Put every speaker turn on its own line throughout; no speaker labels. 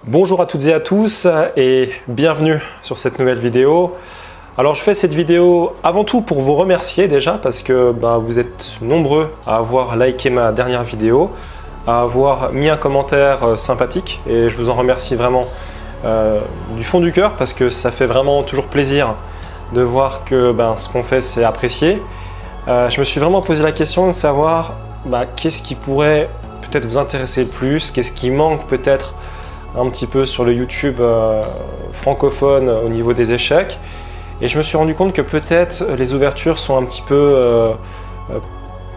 Bonjour à toutes et à tous et bienvenue sur cette nouvelle vidéo. Alors je fais cette vidéo avant tout pour vous remercier déjà parce que vous êtes nombreux à avoir liké ma dernière vidéo, à avoir mis un commentaire sympathique et je vous en remercie vraiment du fond du cœur parce que ça fait vraiment toujours plaisir de voir que ce qu'on fait c'est apprécié. Je me suis vraiment posé la question de savoir qu'est-ce qui pourrait peut-être vous intéresser le plus, qu'est-ce qui manque peut-être un petit peu sur le YouTube francophone au niveau des échecs, et je me suis rendu compte que peut-être les ouvertures sont un petit peu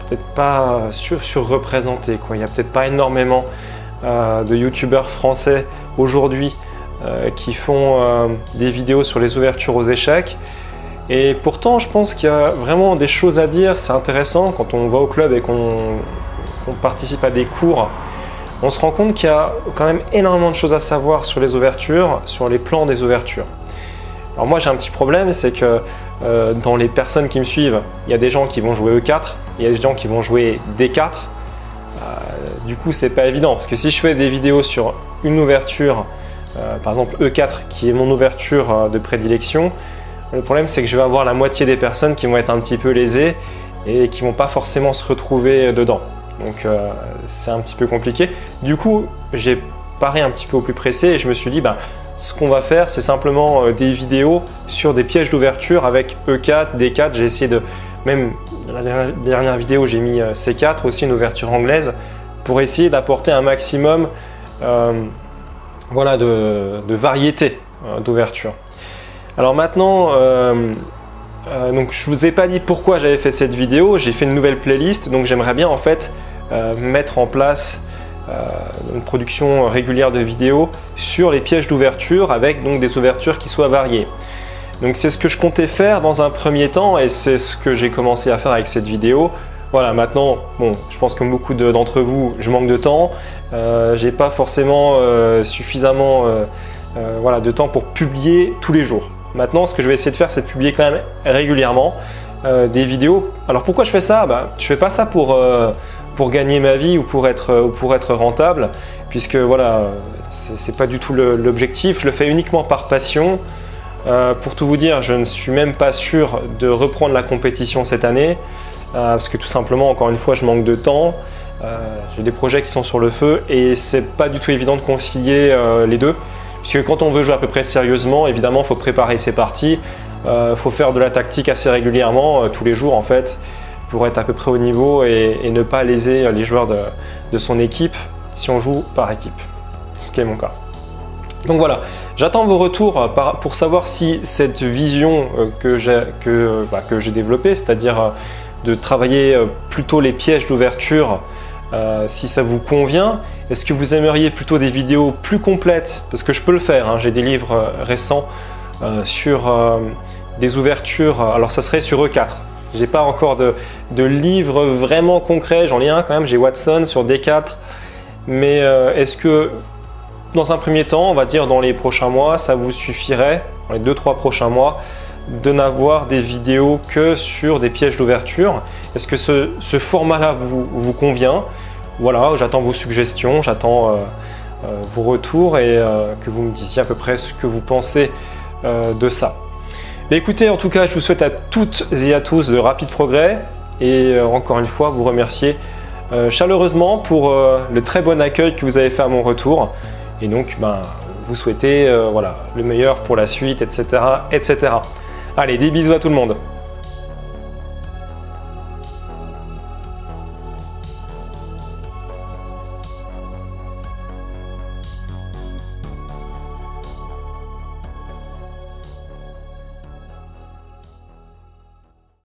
peut-être pas surreprésentées, quoi. Il n'y a peut-être pas énormément de youtubeurs français aujourd'hui qui font des vidéos sur les ouvertures aux échecs, et pourtant je pense qu'il y a vraiment des choses à dire. C'est intéressant quand on va au club et qu'on participe à des cours. On se rend compte qu'il y a quand même énormément de choses à savoir sur les ouvertures, sur les plans des ouvertures. Alors moi j'ai un petit problème, c'est que dans les personnes qui me suivent, il y a des gens qui vont jouer E4, il y a des gens qui vont jouer D4. Du coup c'est pas évident, parce que si je fais des vidéos sur une ouverture, par exemple E4 qui est mon ouverture de prédilection, le problème c'est que je vais avoir la moitié des personnes qui vont être un petit peu lésées et qui vont pas forcément se retrouver dedans. Donc c'est un petit peu compliqué. Du coup, j'ai paré un petit peu au plus pressé et je me suis dit ce qu'on va faire, c'est simplement des vidéos sur des pièges d'ouverture avec E4, D4. J'ai essayé de, même la dernière vidéo, j'ai mis C4, aussi une ouverture anglaise, pour essayer d'apporter un maximum voilà, de variété d'ouverture. Alors maintenant, donc je vous ai pas dit pourquoi j'avais fait cette vidéo. J'ai fait une nouvelle playlist, donc j'aimerais bien en fait mettre en place une production régulière de vidéos sur les pièges d'ouverture avec donc des ouvertures qui soient variées. Donc c'est ce que je comptais faire dans un premier temps et c'est ce que j'ai commencé à faire avec cette vidéo. Voilà, maintenant, bon, je pense que beaucoup d'entre vous, je manque de temps. J'ai pas forcément suffisamment voilà, de temps pour publier tous les jours. Maintenant, ce que je vais essayer de faire, c'est de publier quand même régulièrement des vidéos. Alors pourquoi je fais ça? Je fais pas ça pour gagner ma vie ou pour être rentable, puisque voilà, c'est pas du tout l'objectif. Je le fais uniquement par passion. Pour tout vous dire, je ne suis même pas sûr de reprendre la compétition cette année, parce que tout simplement, encore une fois, je manque de temps. J'ai des projets qui sont sur le feu et c'est pas du tout évident de concilier les deux. Puisque quand on veut jouer à peu près sérieusement, évidemment, il faut préparer ses parties, il faut faire de la tactique assez régulièrement, tous les jours en fait, pour être à peu près au niveau et ne pas léser les joueurs de son équipe si on joue par équipe, ce qui est mon cas. Donc voilà, j'attends vos retours pour savoir si cette vision que j'ai développée, c'est-à-dire de travailler plutôt les pièges d'ouverture, si ça vous convient. Est-ce que vous aimeriez plutôt des vidéos plus complètes? Parce que je peux le faire, hein. J'ai des livres récents sur des ouvertures, alors ça serait sur E4. J'ai pas encore de livre vraiment concret, j'en ai un quand même, j'ai Watson sur D4. Mais est-ce que dans un premier temps, on va dire dans les prochains mois, ça vous suffirait, dans les 2-3 prochains mois, de n'avoir des vidéos que sur des pièges d'ouverture? Est-ce que ce format-là vous convient? Voilà, j'attends vos suggestions, j'attends vos retours et que vous me disiez à peu près ce que vous pensez de ça. Mais écoutez, en tout cas, je vous souhaite à toutes et à tous de rapides progrès et encore une fois, vous remercier chaleureusement pour le très bon accueil que vous avez fait à mon retour. Et donc, vous souhaitez voilà, le meilleur pour la suite, etc., etc. Allez, des bisous à tout le monde.